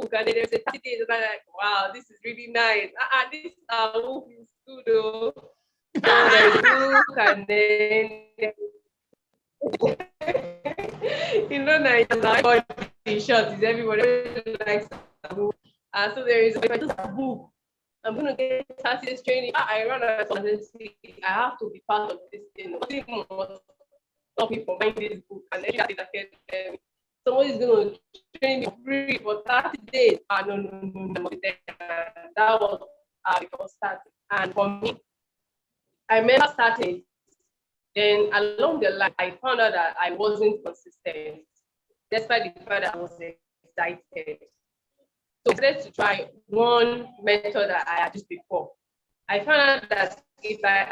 book, and then there's a 30 days, and I'm like, wow, this is really nice. This book is good, though. So there's a book, and then you know, Nigeria in short is everybody likes a book. So there is, if I just a book, I'm gonna get 30 days training. I run out of I have to be part of this thing. Nothing must stop me from buying this book, and then somebody's gonna train me for free for 30 days. No. That was before starting. And for me, I remember starting. Then along the line, I found out that I wasn't consistent, despite the fact that I was excited. So I decided to try one method that I had used before. I found out that if I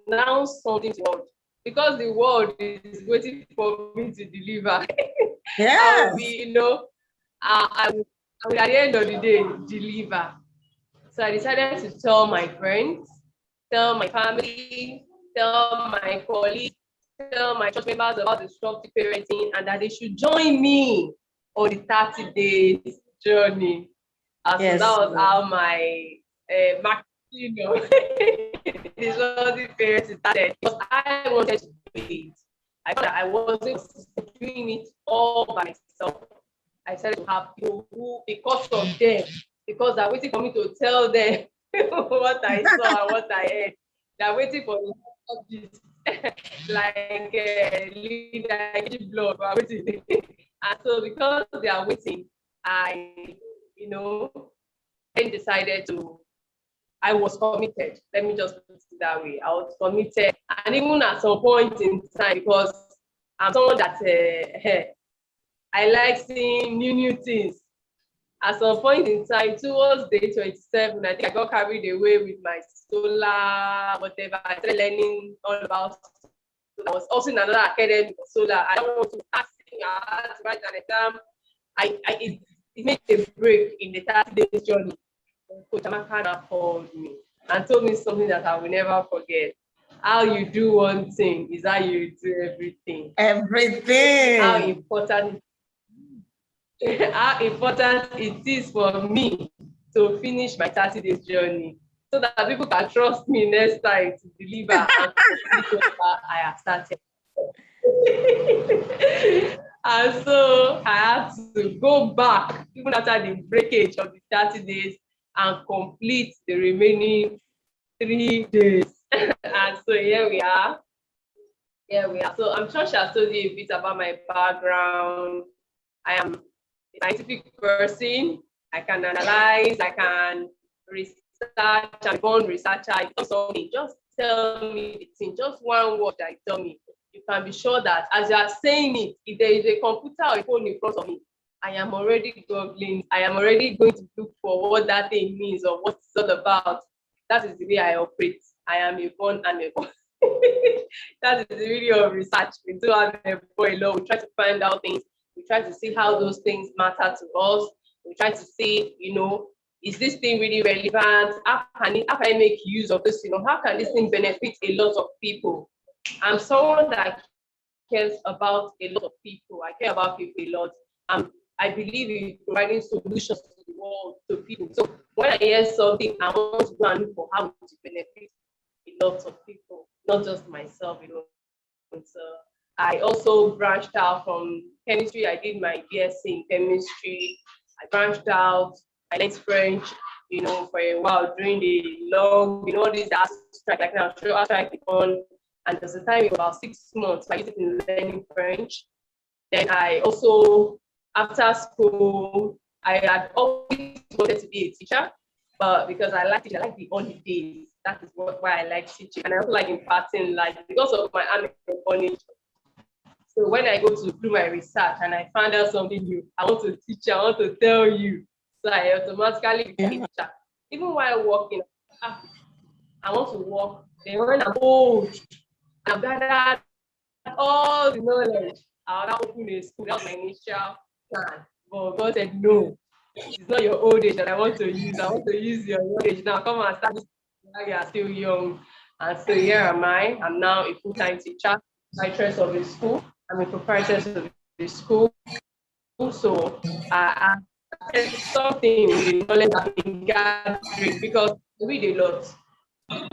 announce something to the world, because the world is waiting for me to deliver, I'll be, I will at the end of the day deliver. So I decided to tell my friends, tell my family, tell my colleagues, tell my church members about disruptive parenting, and that they should join me on the 30 days journey. So that was how my disruptive parenting started. Because I wanted to do it. I thought I wasn't doing it all by myself. I started to have people who, because of them, because they're waiting for me to tell them what I saw and what I heard. They're waiting for me to this, like leader blog. And so because they are waiting, I then decided I was committed. Let me just put it that way. I was committed, and even at some point in time, because I'm someone that I like seeing new things. At some point in time, towards day 27, I think I got carried away with my solar, whatever. I started learning all about. I was also in another academy for solar. I don't want to ask to write an exam. It made a break in the 30 days journey. Coach Amaka called me and told me something that I will never forget. How you do one thing is how you do everything. Everything. How important it is for me to finish my 30 days journey, so that people can trust me next time to deliver and complete what I have started. And so I had to go back even after the breakage of the 30 days and complete the remaining 3 days. And so here we are. So I'm sure I'll told you a bit about my background. I am a scientific person. I can analyze, I can research, I'm a born researcher. Just tell me the thing, just one word that you tell me. You can be sure that as you are saying it, if there is a computer or a phone in front of me, I am already googling, I am already going to look for what that thing means or what it's all about. That is the way I operate. I am a born animal. That is the really of research. We do have a boy law. We try to find out things. We try to see how those things matter to us. We try to see, is this thing really relevant? How can I make use of this? How can this thing benefit a lot of people? I'm someone that cares about a lot of people. I care about people a lot. I believe in providing solutions to the world, to people. So when I hear something, I want to go and look for how to benefit a lot of people, not just myself. So I also branched out from chemistry. I did my BSc in chemistry. I branched out. I learned French, for a while during the long, this strike, like now, strike on. And there's a time, about 6 months, I used it in learning French. Then I also, after school, I had always wanted to be a teacher, but because I like the holidays, that is why I like teaching. And I also like imparting, because of my nature. So when I go to do my research and I find out something new, I want to teach you, I want to tell you. So I automatically become a teacher. Even while working, I want to work. Then when I'm old, I've gathered all the knowledge, I'll now open a school. That was my initial plan. But God said, no, it's not your old age that I want to use. I want to use your old age. Now come and start this while you are still young. And so here am I. I'm now a full-time teacher, proprietress of the school. I'm a proprietress of the school. So I something with the knowledge I've been gathering because I read a lot.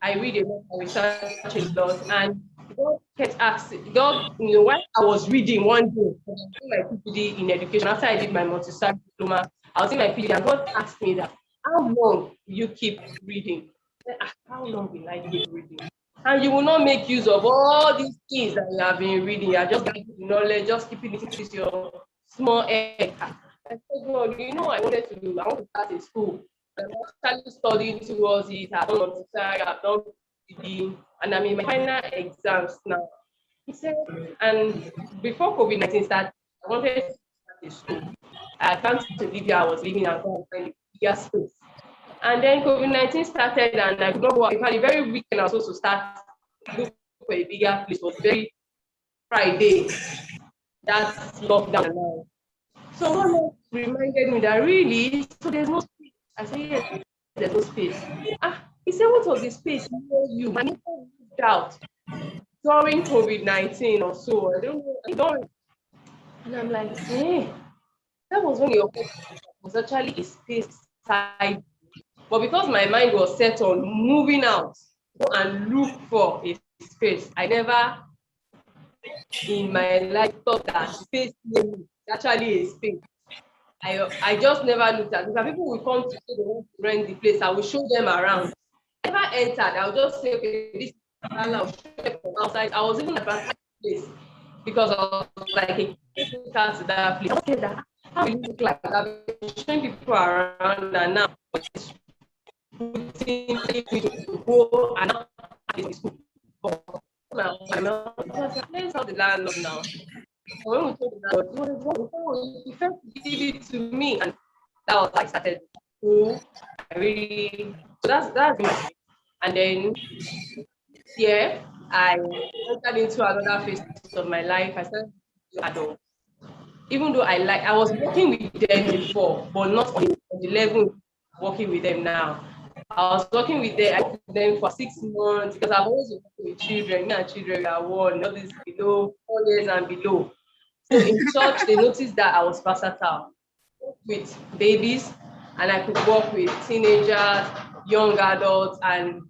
I read a lot, I research a lot, and God kept asking, God, while I was reading one day, I was doing my PhD in education, after I did my multi-site diploma, I was in my PhD, and God asked me that, how long will you keep reading? I said, how long will I keep reading? And you will not make use of all these things that you have been reading. You are just getting knowledge, just keeping it into your small head. I said, God, I wanted to do. I want to start a school. I'm actually studying towards it. I've done multi-site, I've done PhD, and I'm in my final exams now. He said, and before COVID-19 started, I wanted to start a school. I planned to live here. I was living and go and find a bigger space. And then COVID-19 started, and I could not work. In fact, the very weekend I was supposed to start looking for a bigger place was very Friday. That's lockdown now. So one reminded me that really, so there's no space. I said, yes, there's no space. He said, what was the space near you? I never moved out during COVID-19 or so. I don't know. And I'm like, hey, that was when your was actually a space side. But because my mind was set on moving out and look for a space, I never in my life thought that space is actually a space. I just never looked at it. Because people will come to say they want to rent the place. I will show them around. I never entered. I'll just say, okay, this is I'll show them from outside. I was even at that place because I was like, hey, to that place. I was that how will it look like? I've been showing people around and now it's putting me to go and now it's school. Let's have the landlord now. When we told the landlord, he first give it to me, and that was like started. So I really, so that's my, and then I entered into another phase of my life. I started to adult. Even though I was working with them before, but not on the level working with them now. I was working with them for 6 months because I've always been working with children. Me and children are one, not this below 4 years and below. So in church, they noticed that I was versatile with babies, and I could work with teenagers, young adults, and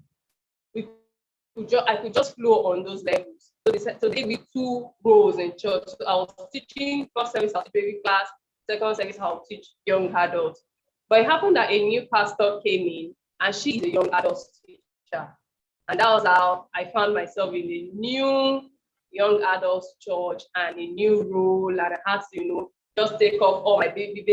I could just flow on those levels. So they gave me 2 roles in church. So I was teaching first service, I'll teach baby class, second service, I'll teach young adults. But it happened that a new pastor came in, and she is a young adult teacher. And that was how I found myself in a new young adults church and a new role. And I had to, just take off all my baby,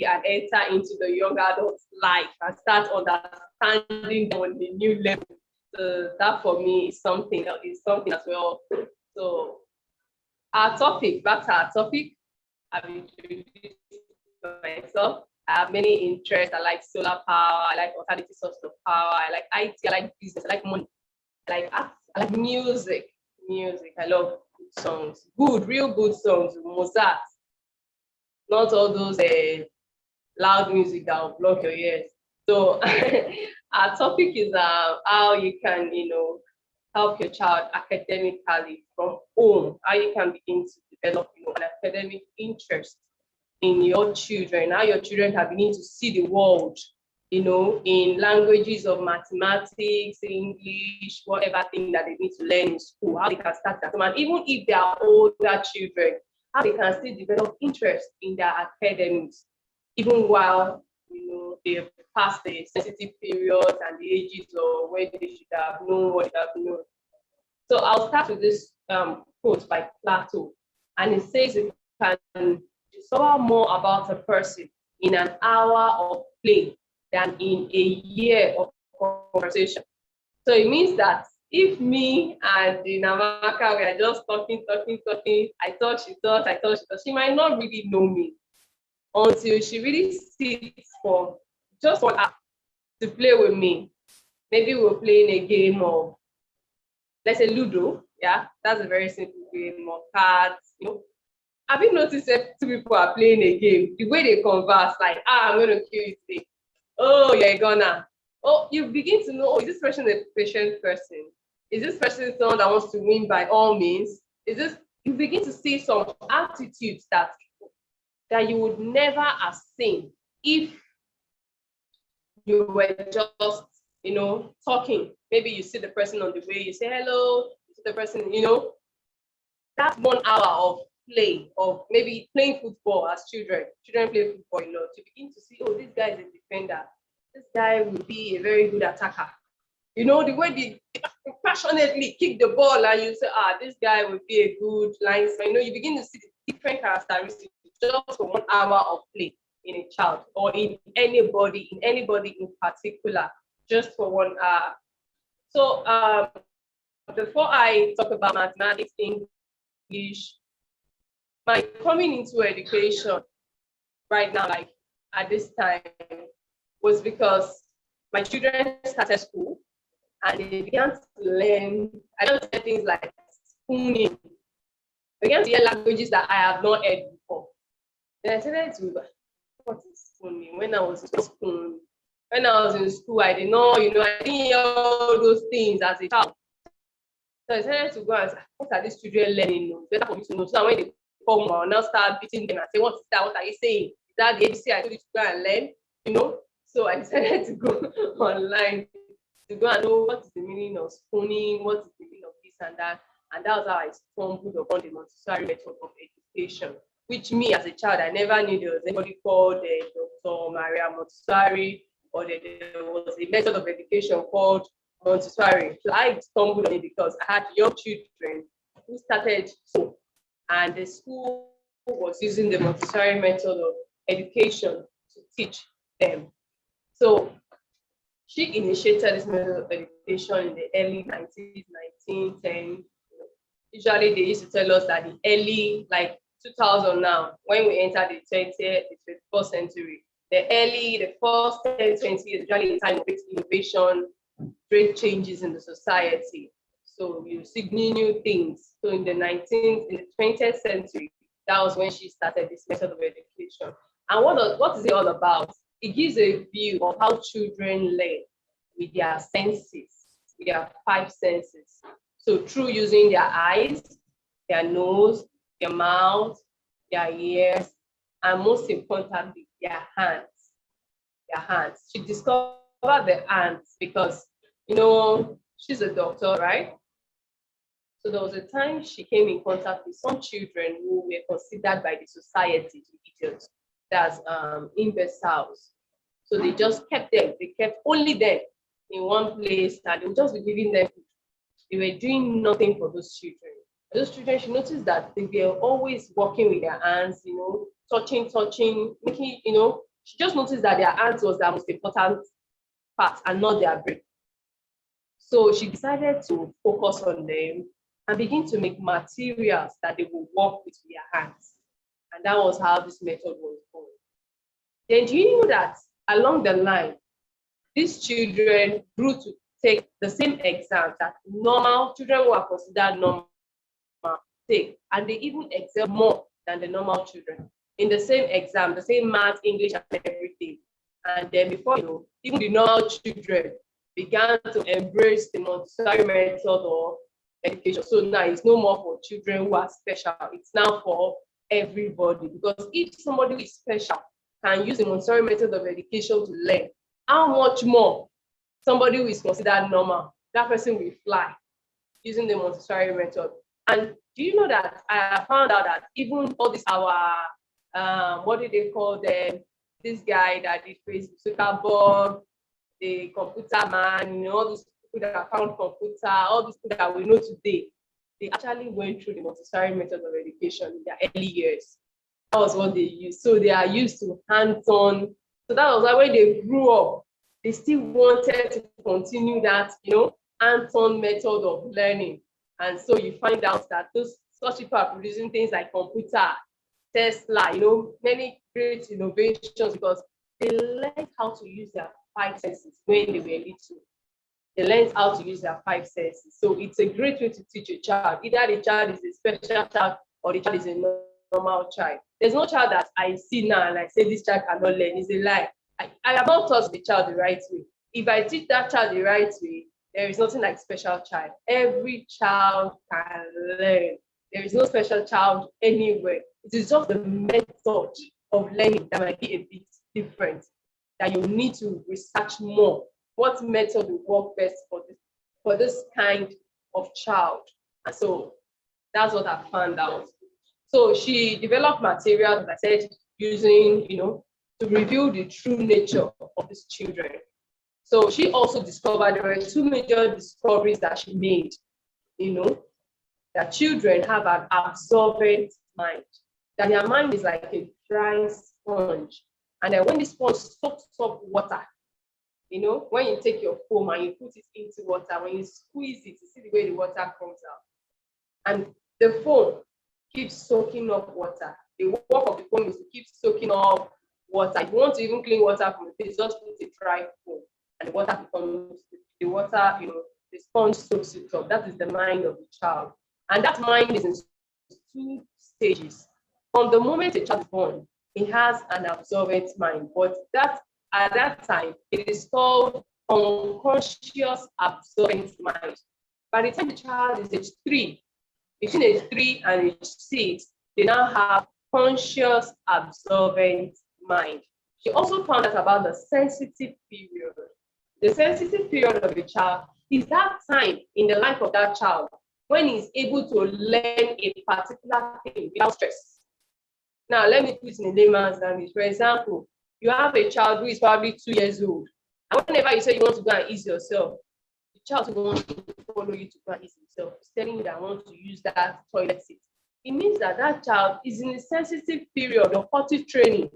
and enter into the young adults life and start understanding on the new level. So that for me is something as well. So back to our topic, I've introduced myself. I have many interests. I like solar power. I like alternative sources of power. I like IT. I like business. I like money. I like art. I like music. I love good songs. Real good songs. Mozart. Not all those loud music that will block your ears. So our topic is how you can, help your child academically from home. How you can begin to develop, an academic interest in your children, how your children can begin to see the world, in languages of mathematics, English, whatever thing that they need to learn in school, how they can start that. And even if they are older children, how they can still develop interest in their academics, even while, they pass the sensitive periods and the ages of where they should have known what they have known. So I'll start with this quote by Plato, and it says you can discover more about a person in an hour of play than in a year of conversation. So it means that if me and Namaka were just talking, I thought she thought, she might not really know me until she really sits for just 1 hour to play with me. Maybe we're playing a game of, let's say, Ludo. Yeah, that's a very simple game, of cards. Have you noticed that 2 people are playing a game? The way they converse, like, I'm going to kill you today. Oh, you're gonna. Oh, you begin to know, is this person a patient person? Is this person someone that wants to win by all means? You begin to see some attitudes that you would never have seen if you were just, talking, maybe you see the person on the way, you say hello, you see the person, that 1 hour of play, of maybe playing football as children play football, to begin to see, oh, this guy is a defender, this guy will be a very good attacker. The way they passionately kick the ball, and you say, this guy will be a good linesman. You begin to see the different characteristics just for 1 hour of play in a child, or in anybody in particular, just for 1 hour. So before I talk about mathematics, English, my coming into education right now, like at this time, was because my children started school and they began to learn. I don't say things like spooning. They began to hear languages that I have not heard before. Then I started to, what is spooning? When I was in school, I didn't know, I didn't hear all those things as a child. So I started to go and say, what are these children learning? It's better for me to know. So when they come, I'll now start beating them and say, what is that? What are you saying? Is that the ABC I told you to go and learn? So I decided to go online to go and know what is the meaning of spooning, what is the meaning of this and that. And that was how I stumbled upon the Montessori method of education, which me as a child, I never knew there was anybody called Dr. Maria Montessori, or there was a method of education called Montessori. So I stumbled on it because I had young children who started school, and the school was using the Montessori method of education to teach them. So she initiated this method of education in the early 90s, 1910. Usually they used to tell us that the early, like 2000 now, when we enter the 21st century, the first 10, 20 years, usually a time of great innovation, great changes in the society. So you see new things. So in the 20th century, that was when she started this method of education. And what is it all about? It gives a view of how children learn with their senses, with their 5 senses. So through using their eyes, their nose, their mouth, their ears, and most importantly, their hands. Their hands. She discovered the hands because, she's a doctor, right? So there was a time she came in contact with some children who were considered by the society to be idiots. That's imbeciles. So they just kept them. They kept only them in one place, and they would just be giving them food. They were doing nothing for those children. Those children, she noticed that they were always working with their hands, touching, making, she just noticed that their hands was their most important part and not their brain. So she decided to focus on them and begin to make materials that they would work with their hands. And that was how this method was born. Then do you know that along the line, these children grew to take the same exams that normal children who are considered normal take, and they even excel more than the normal children in the same exam, the same math, English, and everything. And then before even the normal children began to embrace the Montessori method of education. So now it's no more for children who are special, it's now for everybody. Because if somebody who is special can use the Montessori method of education to learn, how much more somebody who is considered normal, that person will fly using the Montessori method. And do you know that I found out that even all this what do they call them? This guy that did Facebook, Zuckerberg, the computer man, all these people that found computer, all these people that we know today, they actually went through the Montessori method of education in their early years. That was what they used. So they are used to hands-on. So that was why when they grew up, they still wanted to continue that, hands-on method of learning. And so you find out that such people are producing things like computer, Tesla, many great innovations because they learned how to use their 5 senses when they were little. They learned how to use their 5 senses. So it's a great way to teach a child. Either the child is a special child or the child is a normal child. There's no child that I see now and I say this child cannot learn. It's a lie. I have not taught the child the right way. If I teach that child the right way, there is nothing like special child. Every child can learn. There is no special child anywhere. It is just the method of learning that might be a bit different, that you need to research more. What method will work best for this kind of child? And so that's what I found out. So she developed materials, as I said, using, to reveal the true nature of these children. So she also discovered there were two major discoveries that she made, that children have an absorbent mind, that their mind is like a dry sponge. And then when the sponge soaks up water, when you take your foam and you put it into water, when you squeeze it, you see the way the water comes out. And the foam keeps soaking up water. The work of the foam is to keep soaking up water. If you want to even clean water from the face, just put a dry foam, and the water becomes the sponge soaks it up. That is the mind of the child. And that mind is in two stages. From the moment a child is born, it has an absorbent mind, but at that time, it is called unconscious absorbent mind. By the time the child is age 3, between age 3 and age 6, they now have conscious absorbent mind. She also found out about the sensitive period. The sensitive period of a child is that time in the life of that child when he's able to learn a particular thing without stress. Now, let me put it in a layman's language. For example, you have a child who is probably 2 years old, and whenever you say you want to go and ease yourself, the child will want to follow you to go and ease himself. He's telling you that I want to use that toilet seat. It means that that child is in a sensitive period of potty training.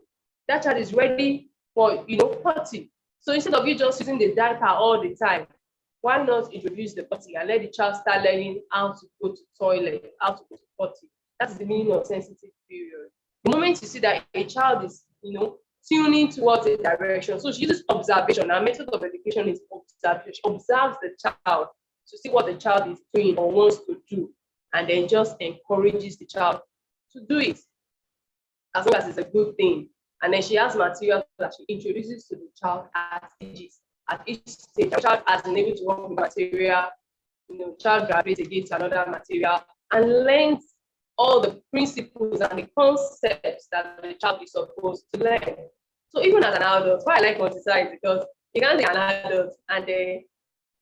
That child is ready for, potty. So instead of you just using the diaper all the time, why not introduce the potty and let the child start learning how to go to toilet, how to go to potty? That's the meaning of sensitive period. The moment you see that a child is, tuning towards a direction, so she uses observation. Our method of education is observation. She observes the child to see what the child is doing or wants to do, and then just encourages the child to do it, as long as it's a good thing. And then she has materials that she introduces to the child at stages. At each stage, the child has been able to work with material, child graduates again to another material and learns all the principles and the concepts that the child is supposed to learn. So even as an adult, why I like Montessori is because you can't be an adult and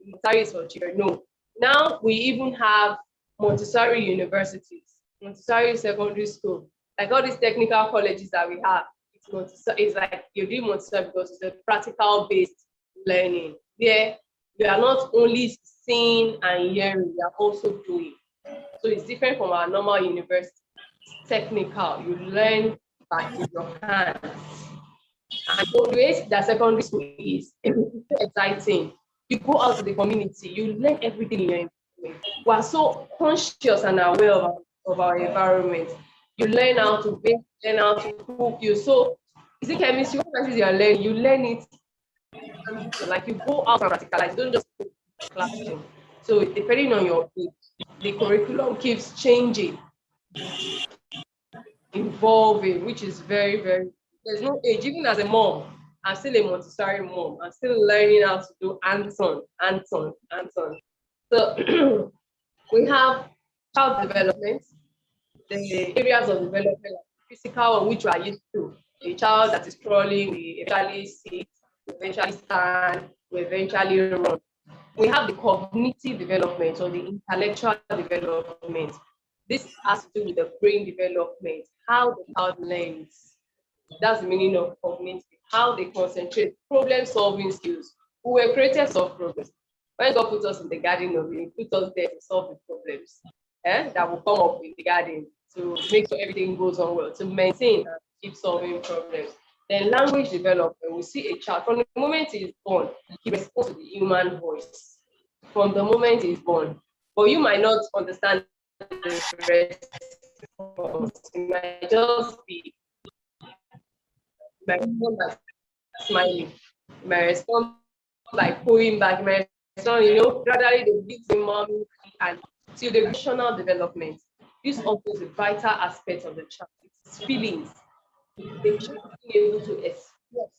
Montessori is for children. No. Now we even have Montessori universities, Montessori secondary school, like all these technical colleges that we have. It's like you do Montessori because it's a practical-based learning. There, you are not only seeing and hearing, you are also doing. So it's different from our normal university. It's technical. You learn by your hands. And the way that secondary school is exciting. You go out to the community, you learn everything in your environment. We are so conscious and aware of our environment. You learn how to bake, learn how to cook. So, is it chemistry? What classes you are learning? You learn it. Like you go out and practicalize. Don't just go to the classroom. So, depending on your age, the curriculum keeps changing, evolving, which is very, very. There's no age. Even as a mom, I'm still a Montessori mom. I'm still learning how to do Anton. So we have child development, the areas of development, like physical, which we are used to. A child that is crawling, we eventually sit, we eventually stand, we eventually run. We have the cognitive development or the intellectual development. This has to do with the brain development, how the child learns. That's the meaning of cognitive, how they concentrate, problem-solving skills. We were created to solve problems. When God put us in the garden of Eden, He put us there to solve the problems that will come up in the garden, to make sure everything goes on well, to maintain and keep solving problems. Then language development, we see a child, from the moment he is born, he responds to the human voice. From the moment he is born. But you might not understand the response. It might just be my response by smiling, my response by pulling back, my response, gradually they beat the mommy and till the emotional development. This also is a vital aspect of the child. It's feelings. The child being able to express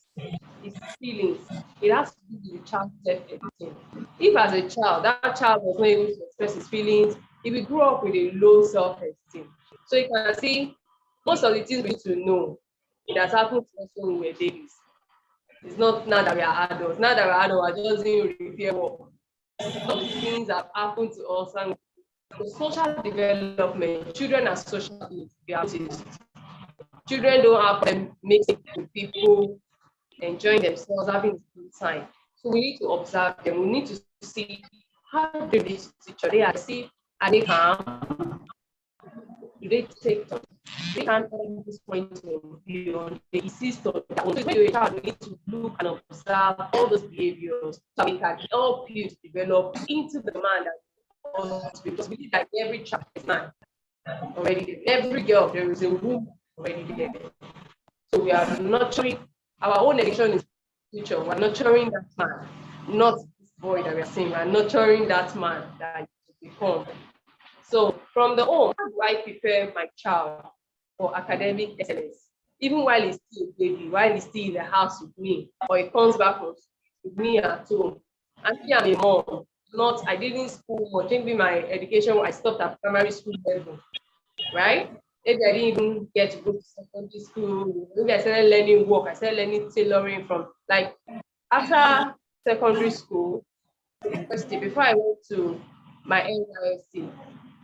his feelings. It has to do with the child's self-esteem. If as a child, that child was not able to express his feelings, he will grow up with a low self-esteem. So you can see most of the things we need to know. It has happened to us when we were babies. It's not now that we are adults. Now that we're adults, we're just doing repair work. Some things have happened to us, and the social development, children are social beings. Children don't have them mixing with people, enjoying themselves, having a good time. So we need to observe them. We need to see how they relate to each other. Are they calm? Do they take time? They can't at this point of view. They insist on that. So you need to look and observe all those behaviors so we can help you to develop into the man that, because we believe that every child is man already there. Every girl, there is a womb already there. So we are nurturing our own education is future. We're nurturing that man, not this boy that we're seeing. We're nurturing that man that you become. So from the home, how do I prepare my child for academic excellence? Even while he's still a baby, while he's still in the house with me, or he comes back with me at home. And me, I'm a mom. I didn't school much. Maybe my education, I stopped at primary school level, right? Maybe I didn't even get to go to secondary school. Maybe I started learning work. I started learning tailoring from like after secondary school, university, before I went to my NYSC.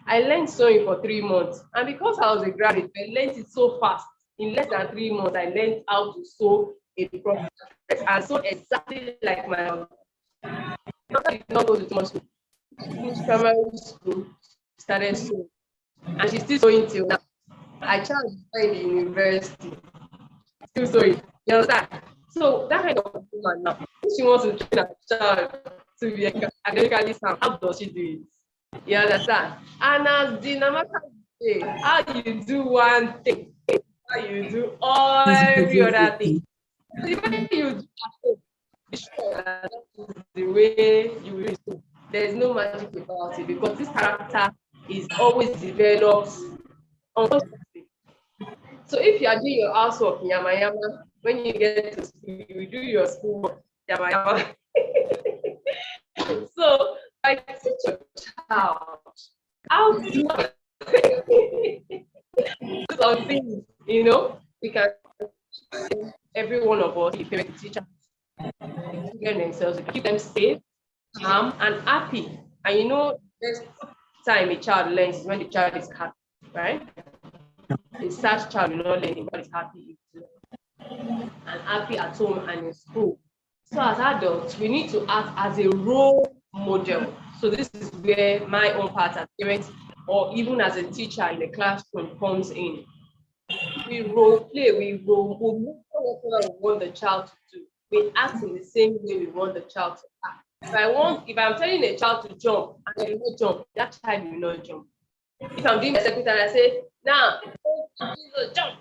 I learned sewing for 3 months. And because I was a graduate, I learned it so fast. In less than 3 months, I learned how to sew a proper dress. And so exactly like my mother. I did not go to too much school. She finished primary school, started sewing. And she's still sewing till now. I child is in the university, still sewing. You understand? So that kind of woman now, if she wants to train her child to be academically sound, how does she do it? You understand? And as the Namaka say, how you do one thing, how you do all every other thing. So the way you do that, be sure that is the way you will do it. There is no magic about it because this character is always developed unconsciously. So if you are doing your housework yama yama, when you get to school, you do your schoolwork yama yama. So I teach your child how to do some things, we can every one of us, if parent teacher, children themselves, keep them safe, calm, and happy. And the best time a child learns is when the child is happy, right? A sad child will not learn but is happy and happy at home and in school. So as adults, we need to act as a role model. So this is where my own part as parents or even as a teacher in the classroom comes in. We role play, we move whatever we want the child to do. We act in the same way we want the child to act. If I'm telling a child to jump and they will not jump, that child will not jump. If I'm doing my secretary and I say, now, jump,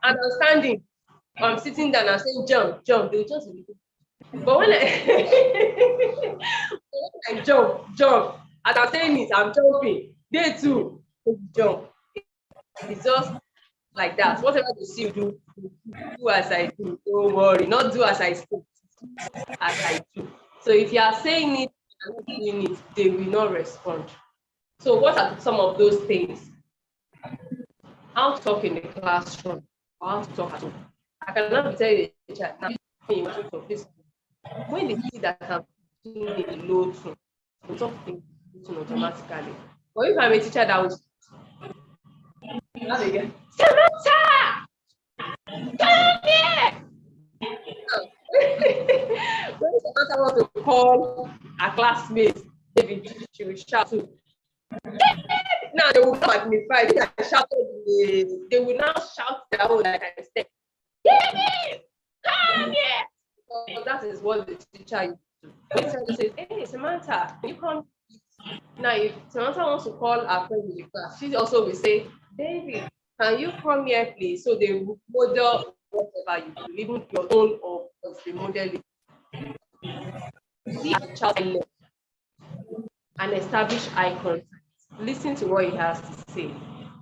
and I'm standing, I'm sitting down and I'm saying, jump, they will just be. But when I jump, as I'm saying it, I'm jumping. They too, jump. It's just like that. Whatever you see you do as I do. Don't worry, not do as I say, as I do. So if you are saying it and not doing it, they will not respond. So what are some of those things? How to talk in the classroom, or how to talk at home. I cannot tell you the child now when they see that I'm doing a low tone, I'm talking automatically. But if I'm a teacher that was Samantha! Come here! When Samantha wants to call her classmates, maybe she will shout to. Now they will magnify. They will now shout their own like I said. Come here! So that is what the teacher used to do. The teacher says, hey Samantha, you come. Now if Samantha wants to call her friend in the class, she also will say, David, can you come here please? So they will model whatever you do, even your own or the model. See a child and establish eye contact. Listen to what he has to say.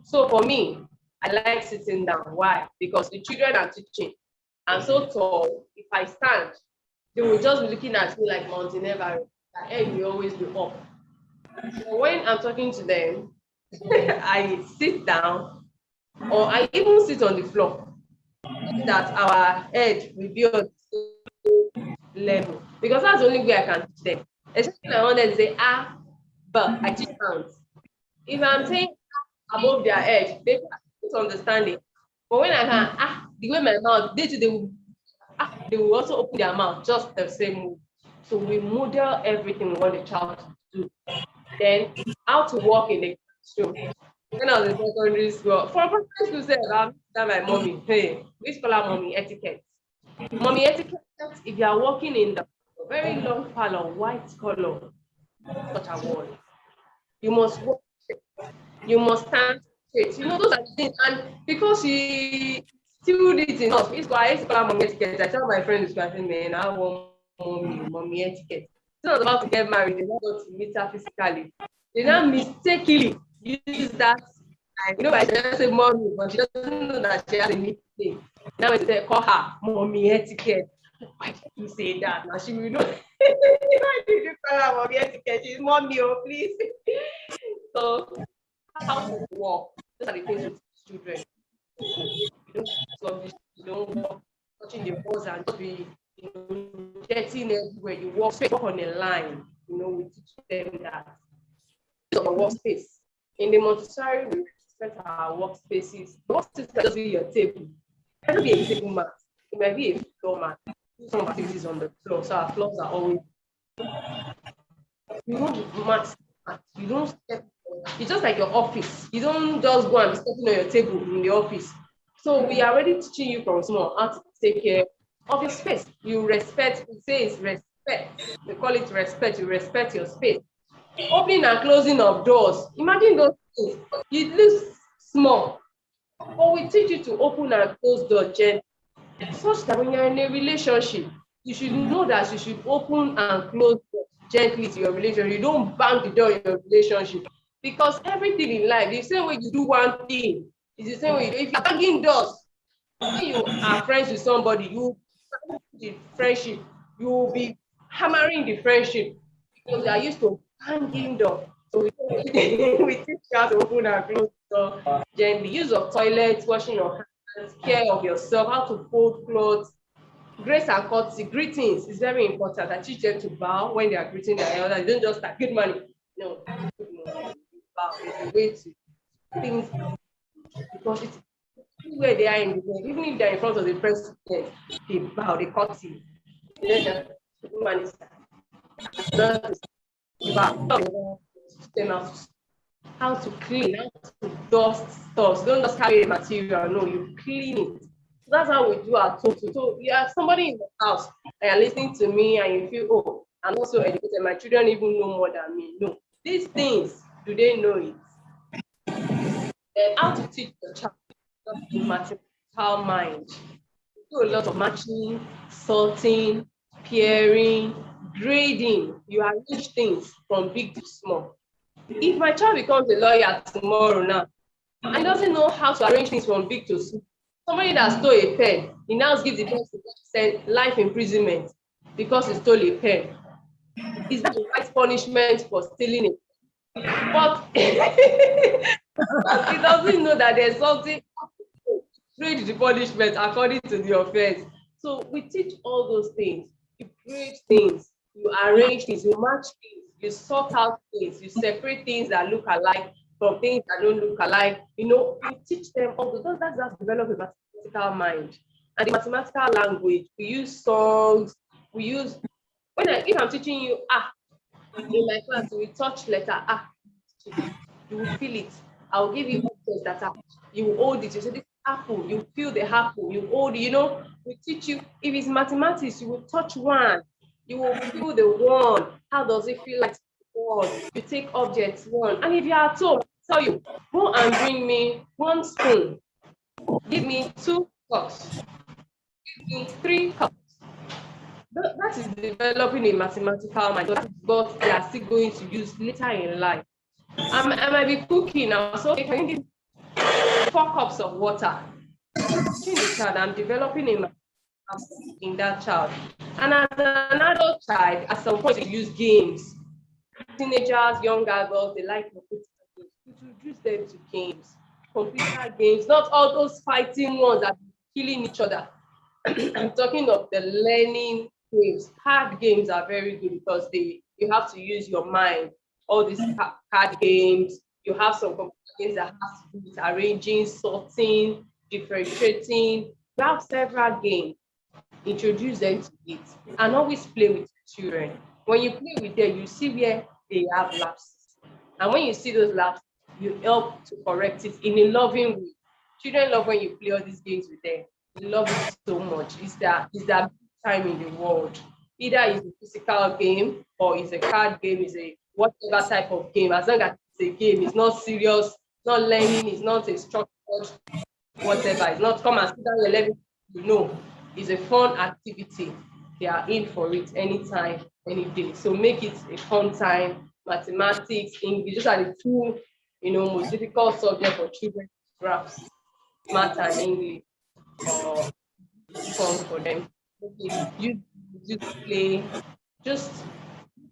So for me, I like sitting down. Why? Because the children are teaching. I'm so tall. If I stand, they will just be looking at me like Mountain Everest. Their head will always be up. So when I'm talking to them, I sit down or I even sit on the floor. That our head will be on level, because that's the only way I can teach them. Especially when I want them to say but I teach counts. If I'm saying above their edge, they don't understand it. But when I can the way my mouth, they will also open their mouth just the same way. So we model everything we want the child to do. Then how to walk in the classroom. When I was in secondary school, for primary school, say I'm my mommy. Hey, we call her mommy etiquette. Mommy etiquette. If you are walking in the very long parlor, white color, touch a wall. You must walk straight. You must stand straight. You know, those are the things. And because she still did it enough, it's why I used to call her mommy etiquette. I tell my friends, I say, man, I want mommy etiquette. She's not about to get married, they not going to meet her physically. They now mistakenly use that. You know, I just say mommy, but she doesn't know that she has a nickname. Now when they call her mommy etiquette. Why did you say that? Now she will know. Why did you call her mommy etiquette? She's mommy, oh please. So how to walk. Those are the things with children. You don't walk touching the walls and just be getting everywhere. You walk straight up on a line. We teach them that. So our workspace. In the Montessori, we respect our workspaces. The workspace can just be your table. It can be a table mat. It might be a floor mat. Some activities on the floor. So our floors are always. You don't mat. You don't step. It's just like your office. You don't just go and be stepping on your table in the office. So we are already teaching you from small how to take care of your space. You respect. We say it's respect. We call it respect. You respect your space. Opening and closing of doors. Imagine those things. It looks small, but we teach you to open and close doors gently, such that when you're in a relationship, you should know that you should open and close doors gently to your relationship. You don't bang the door in your relationship, because everything in life, the same way you do one thing, is the same way you do. If you're banging doors, when you are friends with somebody, you the friendship, you will be hammering the friendship because they are used to hanging doors. So we teach you how to open and close door gently. Use of toilets, washing your hands, care of yourself, how to fold clothes, grace and courtesy. Greetings is very important. I teach them to bow when they are greeting their elders. They don't just start good morning. No, good morning. Bow is a way to things, because it's where they are in the world. Even if they're in front of the president, they bow, they courtesy. How to clean, how to dust stuff. Don't just carry a material, no, you clean it. So that's how we do our total. So you have somebody in the house and you're listening to me and you feel, oh, I'm also educated, my children even know more than me. No, these things, do they know it? Then how to teach the child the mathematical mind. We do a lot of matching, sorting, pairing, grading. You arrange things from big to small. If my child becomes a lawyer tomorrow now, and doesn't know how to arrange things from big to small, somebody that stole a pen, he now gives the person life imprisonment because he stole a pen. Is that the right punishment for stealing it? But he doesn't know that there's something grade the punishment according to the offense. So we teach all those things. You grade things, you arrange things, you match things, you sort out things, you separate things that look alike from things that don't look alike. You teach them all those. That's how to develop a mathematical mind. And the mathematical language, we use songs, we use if I'm teaching you in my class, we touch letter you will feel it. I'll give you objects that are, you will hold it. You say this apple, you feel the apple, you hold it. We teach you. If it's mathematics, you will touch one, you will feel the one. How does it feel like one? You take objects one, and if you're at home, I tell you, go and bring me one spoon, give me 2 cups, give me 3 cups. That is developing a mathematical mind. That's what they are still going to use later in life. I might be cooking now, so okay, can you give 4 cups of water? Teaching the child, I'm developing in that child. And as an adult child, at some point, you use games. Teenagers, young adults, they like computer games. Introduce them to games, computer games, not all those fighting ones that are killing each other. I'm talking of the learning games. Card games are very good because you have to use your mind. All these card games, you have some computer games that has to do with arranging, sorting, differentiating. You have several games. Introduce them to it and always play with children. When you play with them, you see where they have lapses. And when you see those lapses, you help to correct it in a loving way. Children love when you play all these games with them. They love it so much. It's that time in the world. Either it's a physical game or it's a card game, it's a whatever type of game. As long as it's a game, it's not serious, it's not learning, it's not a structured whatever. It's not come and sit down your level. No, it's a fun activity. They are in for it anytime, any day. So make it a fun time. Mathematics, English, those are the two, most difficult subjects for children to grasp. Math and English or fun for them. You play, just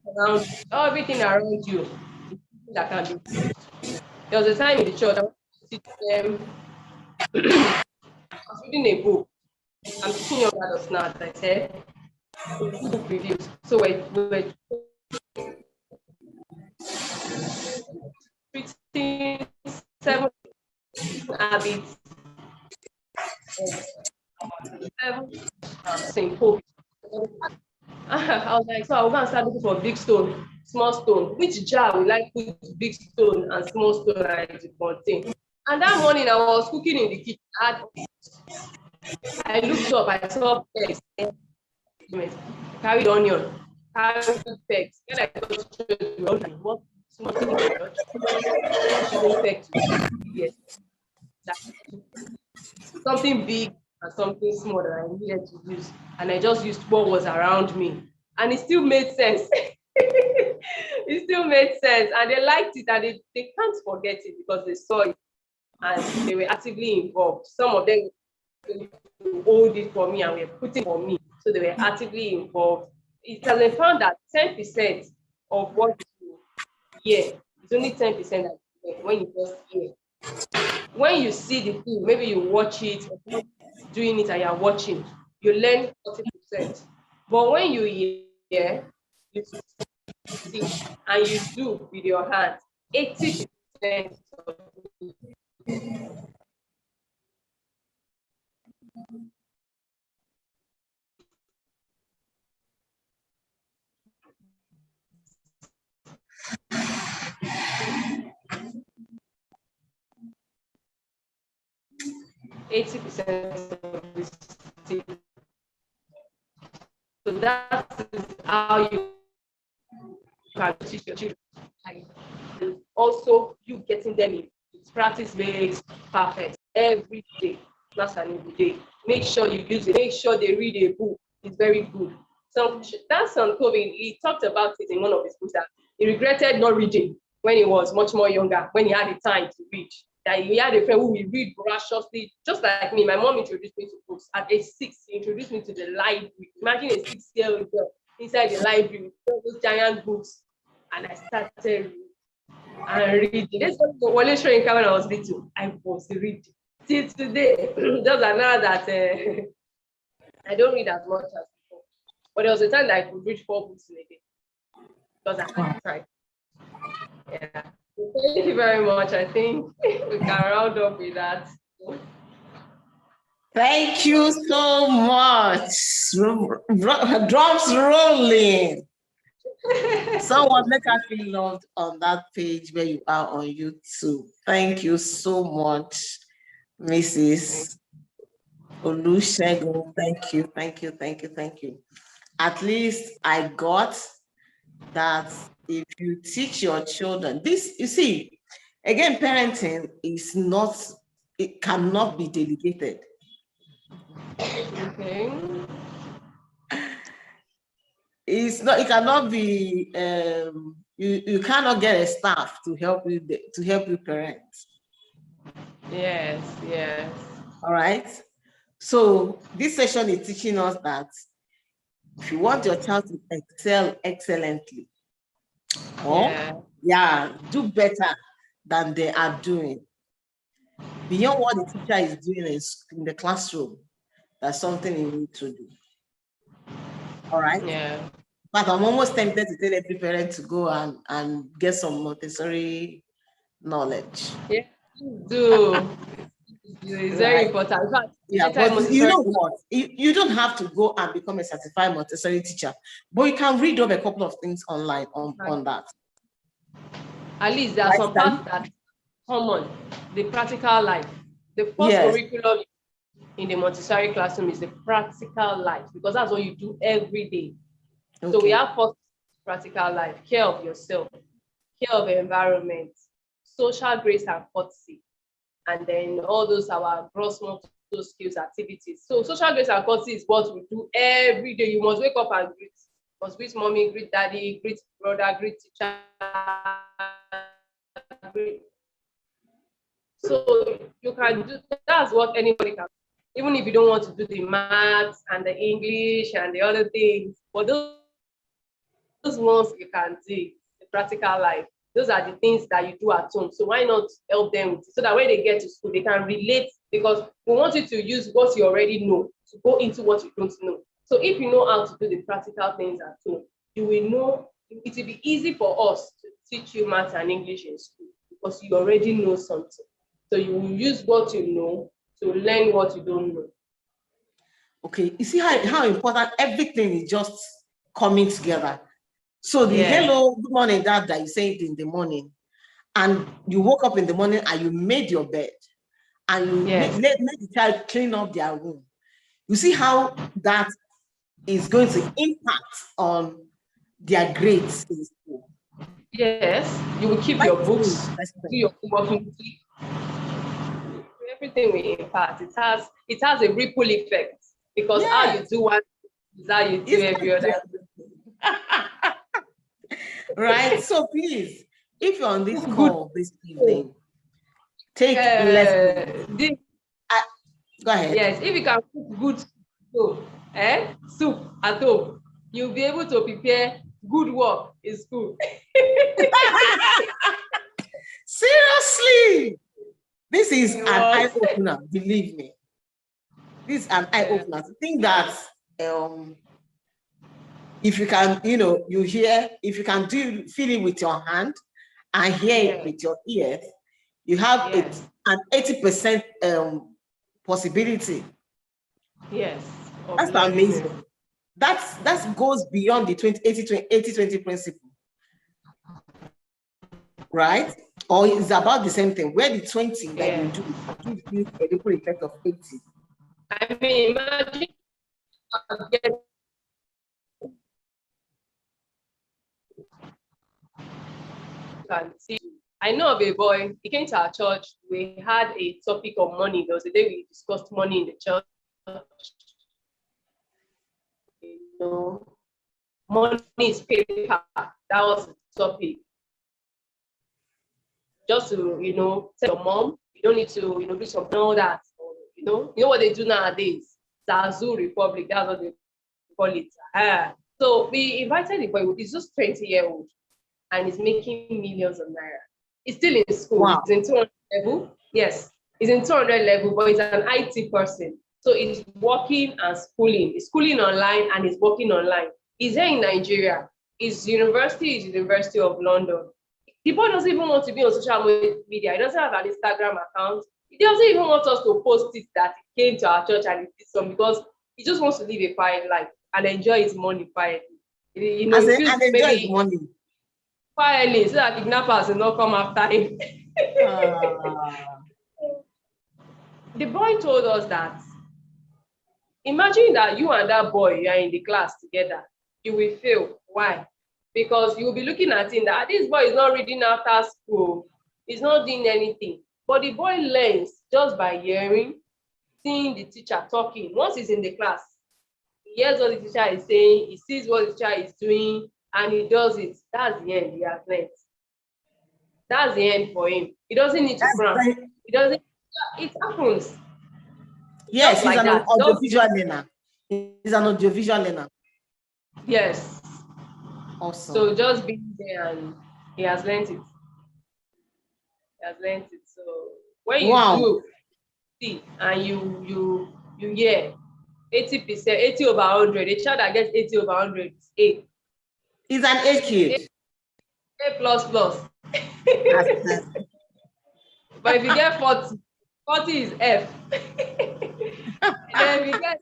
around everything around you that can be used. There was a time in the church I wanted to teach them. I was reading a book. I'm teaching young adults now, as I said. Book reviews. So we're treating 7 habits of 7 I was like, so I'll go and start looking for big stone, small stone. Which jar will I put big stone and small stone to contain? And that morning I was cooking in the kitchen. I looked up, I saw pegs, carried onion, carried pegs. When I got to what small thing yes. Something big and something small that I needed to use. And I just used what was around me. And it still made sense. It still made sense. And they liked it and they can't forget it because they saw it and they were actively involved. Some of them hold it for me and were putting for me. So they were actively involved. It has been found that 10% of what you hear is only 10% that you get when you just hear. When you see the thing, maybe you watch it, doing it and you're watching, you learn 40%. But when you hear, you see, and you do with your hands, 80%. 80% of this. So that is how you can teach your children. And also, you getting them in practice makes perfect every day. That's an every day. Make sure you use it. Make sure they read a book. It's very good. So that's on COVID. He talked about it in one of his books that he regretted not reading when he was much more younger, when he had the time to read. That he had a friend who will read voraciously, just like me. My mom introduced me to books at age 6. She introduced me to the library. Imagine a 6-year-old girl inside the library with all those giant books, and I started and reading. This was Wale Soyinka when I was little. I was reading till today. Just another that I don't read as much as before. But there was a time that I could read 4 books in a day because I had tried. Yeah. Thank you very much. I think we can round up with that. Thank you so much. Drums rolling. Someone make us feel loved on that page where you are on YouTube. Thank you so much, Mrs. Olusegun. Thank you, thank you, thank you, thank you. At least I got that if you teach your children this, you see, again, parenting is not, it cannot be delegated. Okay. It's not, it cannot be, you cannot get a staff to help you parent. Yes, yes. All right. So this session is teaching us that if you want your child to excel excellently, or do better than they are doing, beyond what the teacher is doing in the classroom, that's something you need to do. All right. Yeah. But I'm almost tempted to tell every parent to go and get some Montessori knowledge. Yeah, do. It's very Right. important. In fact, Yeah, anytime but you Montessori, know what? You don't have to go and become a certified Montessori teacher, but you can read up a couple of things online on that. at least there are Right, some Stan? parts that common, the practical life. The first Yes. curriculum in the Montessori classroom is the practical life, because that's what you do every day. Okay. So we have first practical life, care of yourself, care of the environment, social grace and courtesy, and then all those our gross motor skills activities. So social grace and courtesy is what we do every day. You must wake up and greet. You must greet mommy, greet daddy, greet brother, greet teacher. Greet. So you can do, that's what anybody can do. Even if you don't want to do the maths and the English and the other things, but those ones you can do, the practical life. Those are the things that you do at home. So why not help them with it, so that when they get to school, they can relate, because we want you to use what you already know to go into what you don't know. So if you know how to do the practical things at home, you will know it will be easy for us to teach you math and English in school, because you already know something. So you will use what you know to learn what you don't know. Okay, you see how important everything is just coming together. So the hello, good morning, dad, that you say it in the morning, and you woke up in the morning and you made your bed, and you made the child clean up their room. You see how that is going to impact on their grades in school. Yes, you will keep your books, do your homework. Everything will impact. It has a ripple effect, because how you do one is how you do every other. Right. So please, if you're on this call this evening, take lessons. Go ahead. Yes, if you can cook good soup at home, you'll be able to prepare good work in school. Seriously, this is an eye-opener, believe me. This is an eye-opener. To think that if you can, you hear, if you can feel it with your hand and hear it with your ears, you have an 80% possibility. Yes. That's amazing. That goes beyond the 80-20 principle. Right? Or it's about the same thing, where the 20 that you do gives you a ripple effect of 80. I mean, imagine can see. I know of a boy, he came to our church. We had a topic of money. There was a day we discussed money in the church. Money is paper. That was the topic. Just to, tell your mom, you don't need to, do something, all that. You know what they do nowadays? Zazu Republic, that's what they call it. So we invited the boy. He's just 20-year-old, and he's making millions of naira. He's still in school. Wow. He's in 200 level. Yes, he's in 200 level, but he's an IT person. So he's working and schooling. He's schooling online and he's working online. He's here in Nigeria. His university is University of London. The boy doesn't even want to be on social media. He doesn't have an Instagram account. He doesn't even want us to post it that he came to our church and he did some, because he just wants to live a quiet life and enjoy his money quietly. And enjoy his money quietly, so that kidnappers will not come after him. The boy told us that, imagine that you and that boy, you are in the class together, you will fail. Why? Because you will be looking at him that this boy is not reading after school, he's not doing anything. But the boy learns just by hearing, seeing the teacher talking. Once he's in the class, he hears what the teacher is saying, he sees what the teacher is doing, and he does it. That's the end. He has learned. That's the end for him. He doesn't need to cram. He doesn't. It happens. Yes, he's an audiovisual learner. He's an audiovisual learner. Yes. Awesome. So just being there, and he has learned it. He has learned it. So when you do see and you hear, 80%, 80 over 100. A child that gets 80 over 100 is A. Is an A kid. A plus plus. That's But if you get 40, 40 is F. And then if you get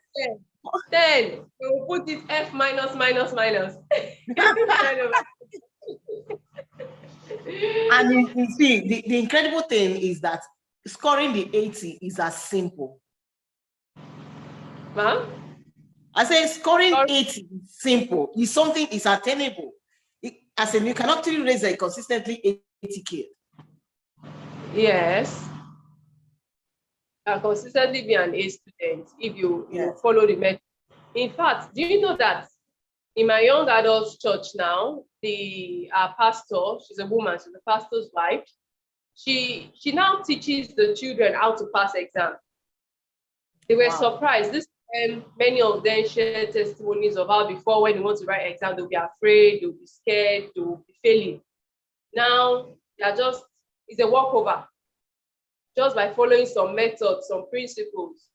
10, we will put it F minus minus minus. And you see, the incredible thing is that scoring the 80 is as simple. Huh? I say scoring 80 is simple. It's something is attainable. As in, you can actually raise a consistently 80 kid. Yes. Consistently be an A student if you follow the method. In fact, do you know that in my young adults church now, the pastor, she's a woman, she's the pastor's wife, she now teaches the children how to pass exam. They were surprised. This many of them share testimonies of how before when they want to write exam, they'll be afraid, they'll be scared, they'll be failing. Now they're just, it's a walkover. Just by following some methods, some principles.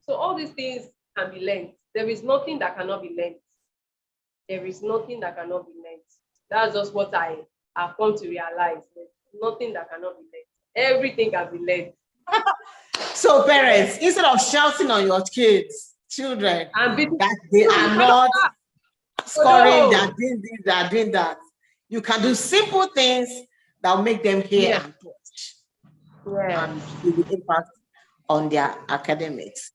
So all these things can be learned. There is nothing that cannot be learned. There is nothing that cannot be learned. That's just what I have come to realize. There's nothing that cannot be learned. Everything can be learned. So parents, instead of shouting on your children, that they are not scoring, they are doing this, they are doing that, you can do simple things that will make them hear and touch. And the impact on their academics.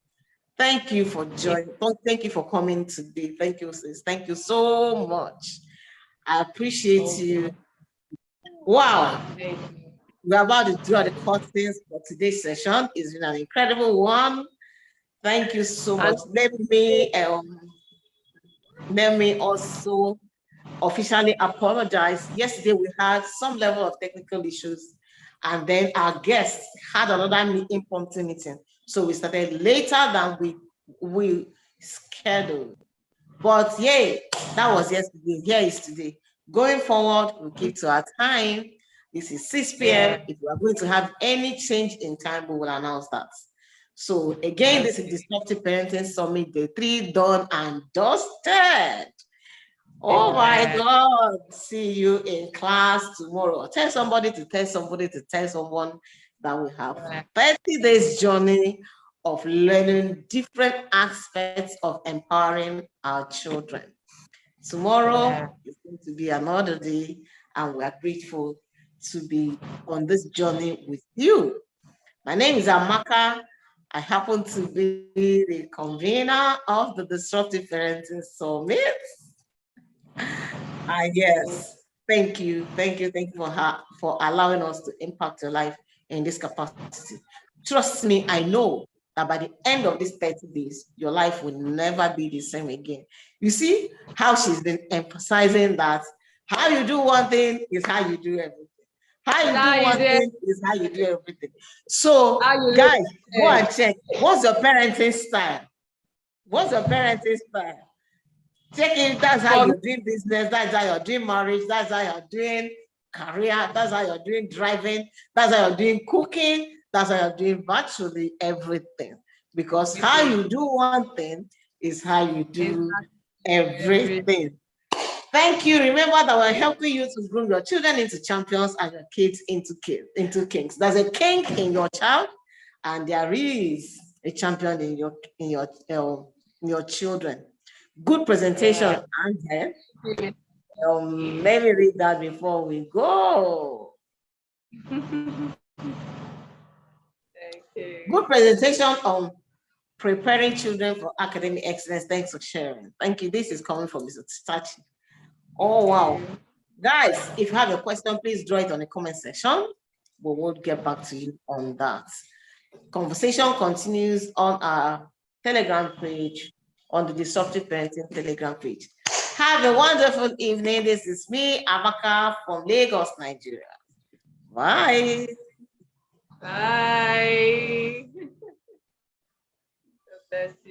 Thank you for joining. Thank you for coming today. Thank you, sis. Thank you so much. I appreciate you. Wow. We're about to draw the curtains for today's session. It's been an incredible one. Thank you so much. Let me also officially apologize. Yesterday we had some level of technical issues, and then our guests had another impromptu meeting. So we started later than we scheduled. But yay, that was yesterday. Here is today. Going forward, we'll keep to our time. This is 6 p.m. If we are going to have any change in time, we will announce that. So again, this is Disruptive Parenting Summit Day 3, done and dusted. Oh my God, see you in class tomorrow. Tell somebody to tell somebody to tell someone that we have 30 days journey of learning different aspects of empowering our children. Tomorrow is going to be another day, and we are grateful to be on this journey with you. My name is Amaka. I happen to be the convener of the Disruptive Parenting Summit. Yes, thank you for allowing us to impact your life in this capacity. Trust me, I know that by the end of these 30 days, your life will never be the same again. You see how she's been emphasizing that how you do one thing is how you do everything. How you do one thing is how you do everything. So, guys, go and check. What's your parenting style? What's your parenting style? Check it. That's how you're doing business. That's how you're doing marriage. That's how you're doing career. That's how you're doing driving. That's how you're doing cooking. That's how you're doing virtually everything. Because how you do one thing is how you do everything. Thank you. Remember that we're helping you to groom your children into champions and your kids into kings. There's a king in your child, and there is a champion in your children. Good presentation, Angel. Let me read that before we go. Good presentation on preparing children for academic excellence. Thanks for sharing. Thank you. This is coming from Mr. Tachi. Oh, wow. Guys, if you have a question, please draw it on the comment section. We will get back to you on that. Conversation continues on our Telegram page, on the Disruptive Parenting Telegram page. Have a wonderful evening. This is me, Amaka from Lagos, Nigeria. Bye. Bye.